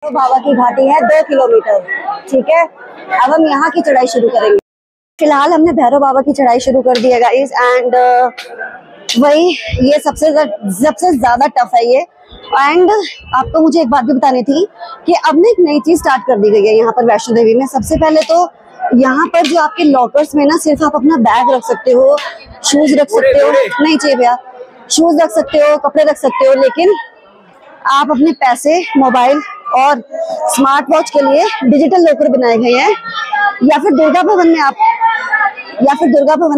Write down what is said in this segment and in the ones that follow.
तो बाबा की घाटी है 2 किलोमीटर। ठीक है, अब हम यहाँ की चढ़ाई शुरू करेंगे। फिलहाल हमने भैरव बाबा की चढ़ाई शुरू कर दी है गाइस, एंड वही ये सबसे ज्यादा टफ है ये। एंड आपको मुझे एक बात भी बतानी थी कि अब ना एक नई चीज स्टार्ट कर दी गई है यहाँ पर वैष्णो देवी में। सबसे पहले तो यहाँ पर जो आपके लॉकर्स में ना सिर्फ आप अपना बैग रख सकते हो, शूज रख सकते हो, नहीं चाहिए भैया, शूज रख सकते हो, कपड़े रख सकते हो, लेकिन आप अपने पैसे, मोबाइल और स्मार्ट वॉच के लिए डिजिटल लॉकर बनाए गए हैं। या फिर दुर्गा भवन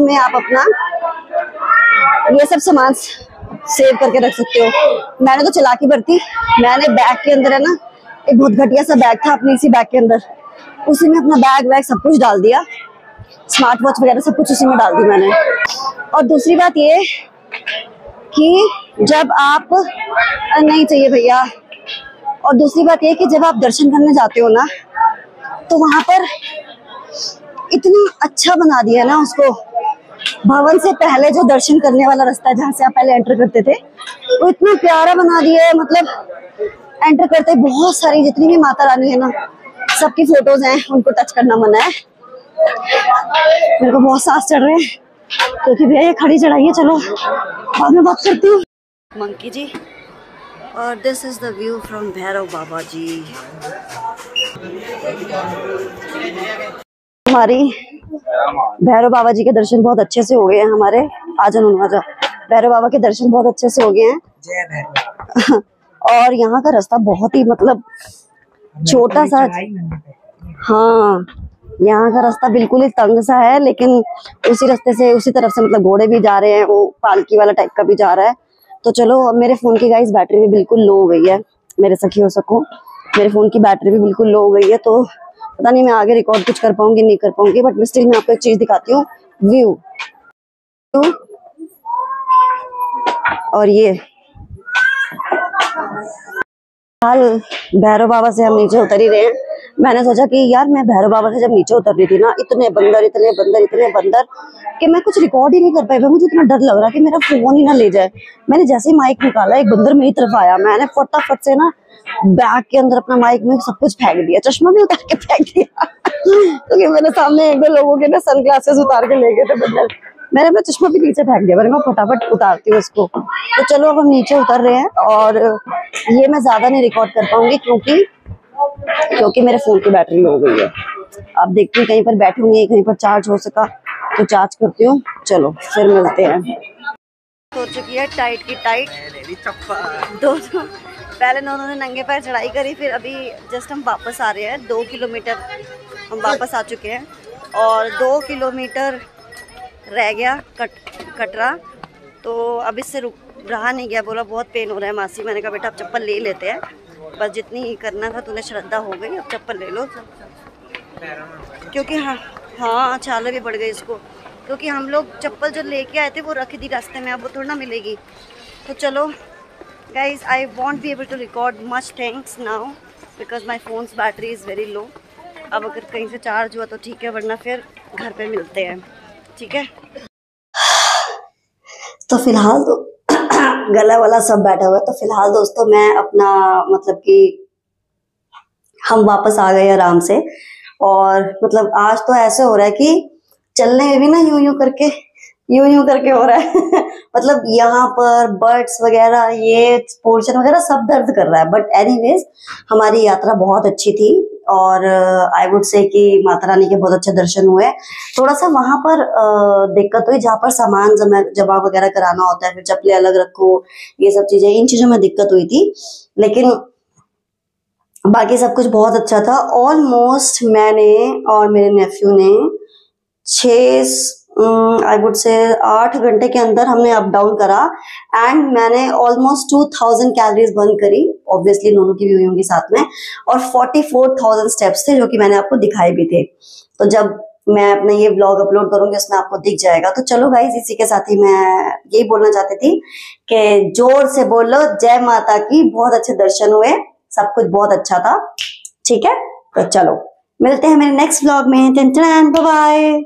में आप अपना ये सब सामान सेव करके रख सकते हो। मैंने तो चालाकी बरती, मैंने बैग के अंदर है ना एक बहुत घटिया सा बैग था अपने इसी बैग के अंदर, उसी में अपना बैग सब कुछ डाल दिया, स्मार्ट वॉच वगैरह सब कुछ उसी में डाल दी मैंने। और दूसरी बात ये कि जब आप नहीं चाहिए भैया, और दूसरी बात ये कि जब आप दर्शन करने जाते हो ना तो वहां पर इतना अच्छा बना दिया ना उसको, भवन से पहले जो दर्शन करने वाला रास्ता है जहाँ से आप पहले एंटर करते थे वो इतना प्यारा बना दिया है। मतलब एंटर करते बहुत सारी जितनी भी माता रानी है ना सबकी फोटोज हैं, उनको टच करना मना है। मेरे को बहुत सांस चढ़ रहे हैं क्योंकि भैया ये खड़ी चढ़ाई है। चलो बाद में बात करती हूँ। मंकी जी, और this is the view from Bhairav Baba ji. हमारी भैरव बाबा जी के दर्शन बहुत अच्छे से हो गए हैं हमारे। आजा भैरव बाबा के दर्शन बहुत अच्छे से हो गए हैं। जय भैरव। और यहाँ का रास्ता बहुत ही मतलब छोटा सा, हाँ यहाँ का रास्ता बिल्कुल ही तंग सा है, लेकिन उसी रास्ते से उसी तरफ से मतलब घोड़े भी जा रहे हैं, वो पालकी वाला टाइप का भी जा रहा है। तो चलो, अब मेरे फोन की गाइस बैटरी भी बिल्कुल लो हो गई है, मेरे सखी हो सको, मेरे फोन की बैटरी भी बिल्कुल लो हो गई है। तो पता नहीं मैं आगे रिकॉर्ड कुछ कर पाऊंगी नहीं कर पाऊंगी, बट स्टिल मैं आपको एक चीज दिखाती हूँ, व्यू। और ये हाल भैरव बाबा से हम नीचे उतर ही रहे हैं। मैंने सोचा कि यार मैं भैरव बाबा से जब नीचे उतर रही थी ना, इतने बंदर कि मैं कुछ रिकॉर्ड ही नहीं कर पाई। मुझे इतना डर लग रहा कि मेरा फोन ही ना ले जाए। मैंने जैसे ही माइक निकाला एक बंदर मेरी तरफ आया, मैंने फटाफट से ना बैग के अंदर अपना माइक में सब कुछ फेंक दिया, चश्मा भी उतार के फेंक दिया क्योंकि मेरे सामने एक दो लोगों के ना सनग्लासेस उतार के ले गए थे बंदर। मैंने अपना चश्मा भी नीचे फेंक दिया, मैंने कहा फटाफट उतारती हूँ उसको। तो चलो अब हम नीचे उतर रहे हैं, और ये मैं ज्यादा नहीं रिकॉर्ड कर पाऊंगी क्योंकि मेरे फोन की बैटरी लो हो गई है। अब देखती हूँ कहीं पर बैठूंगी, कहीं पर चार्ज हो सका तो चार्ज करती हूँ। चलो फिर मिलते हैं। हो चुकी है टाइट की टाइट दोनों। पहले उन्होंने नंगे पैर चढ़ाई करी, फिर अभी जस्ट हम वापस आ रहे हैं। 2 किलोमीटर हम वापस आ चुके हैं और 2 किलोमीटर रह गया कटरा। तो अब इससे रुक रहा नहीं गया, बोला बहुत पेन हो रहा है मासी। मैंने कहा बेटा अब चप्पल ले लेते हैं, बस जितनी करना था तूने श्रद्धा हो गई, अब चप्पल ले लो। क्योंकि हाँ छाले भी बढ़ गई इसको, क्योंकि हम लोग चप्पल जो लेके आए थे वो रख दी रास्ते में, अब वो थोड़ा ना मिलेगी। तो चलो guys, I won't be able to record much things now because my phone's battery is very low. अब अगर कहीं से चार्ज हुआ तो ठीक है, वरना फिर घर पे मिलते हैं, ठीक है। तो फिलहाल तो गला वाला सब बैठा हुआ है। तो फिलहाल दोस्तों मैं अपना मतलब कि हम वापस आ गए आराम से। और मतलब आज तो ऐसे हो रहा है कि चलने में भी ना यूं यूं करके हो रहा है मतलब यहाँ पर बर्ड्स वगैरह, ये पोर्शन वगैरह सब दर्द कर रहा है। बट एनीवेज हमारी यात्रा बहुत अच्छी थी, और आई वुड से कि माता रानी के बहुत अच्छे दर्शन हुए। थोड़ा सा वहां पर दिक्कत हुई जहाँ पर सामान जमा वगैरह कराना होता है, फिर चप्पलें अलग रखो, ये सब चीजें, इन चीजों में दिक्कत हुई थी। लेकिन बाकी सब कुछ बहुत अच्छा था। ऑलमोस्ट मैंने और मेरे नेफ्यू ने 8 घंटे के अंदर हमने अप डाउन करा, एंड मैंने ऑलमोस्ट 2000 कैलोरीज बर्न करी, ऑब्वियसली नोनू की भी हुई होंगी साथ में, और 44,000 स्टेप्स थे जो कि मैंने आपको दिखाए भी थे। तो जब मैं अपना ये व्लॉग अपलोड करूंगी उसमें आपको दिख जाएगा। तो चलो गाइज, इसी के साथ ही मैं यही बोलना चाहती थी कि जोर से बोलो जय माता की। बहुत अच्छे दर्शन हुए, सब कुछ बहुत अच्छा था, ठीक है। तो चलो मिलते हैं मेरे नेक्स्ट व्लॉग में। Bye bye.